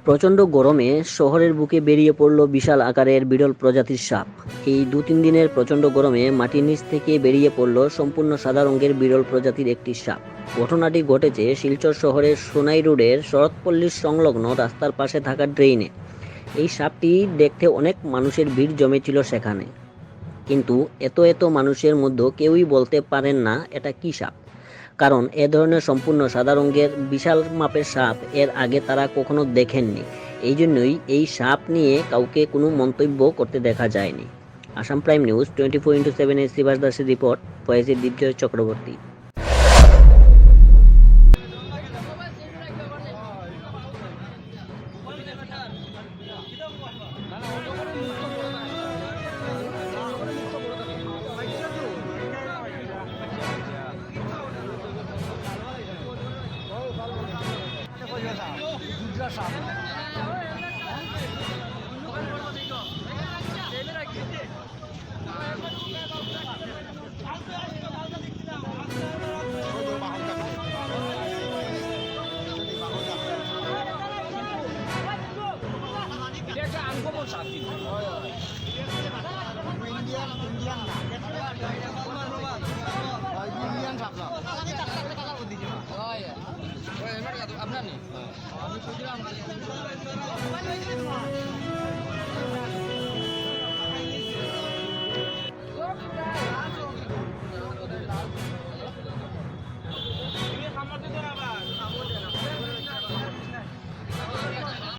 প্রচণ্ড গরমে শহরের বুকে বেরিয়ে পড়ল বিশাল আকারের বিরল প্রজাতির সাপ। এই 2-3 দিনের প্রচণ্ড গরমে মাটির নিচ থেকে বেরিয়ে পড়ল সম্পূর্ণ সাদা রঙের বিরল প্রজাতির একটি সাপ। ঘটনাটি ঘটেছে শিলচর শহরের সোনাই রোডের শরৎপল্লীর সংলগ্ন রাস্তার পাশে থাকা ড্রেইনে। এই সাপটি দেখতে অনেক মানুষের ভিড় জমেছিল সেখানে, কিন্তু এত মানুষের মধ্যে কেউই বলতে পারেন না এটা কী সাপ, কারণ এ ধরনের সম্পূর্ণ সাদা রঙের বিশাল মাপের সাপ এর আগে তারা কখনো দেখেননি। এই জন্যই এই সাপ নিয়ে কাউকে কোনো মন্তব্য করতে দেখা যায়নি। আসাম প্রাইম নিউজ 24/7 এর শিবাস দাসের রিপোর্ট, ভয়েসে দীপজয় চক্রবর্তী। আপনার নেই আমি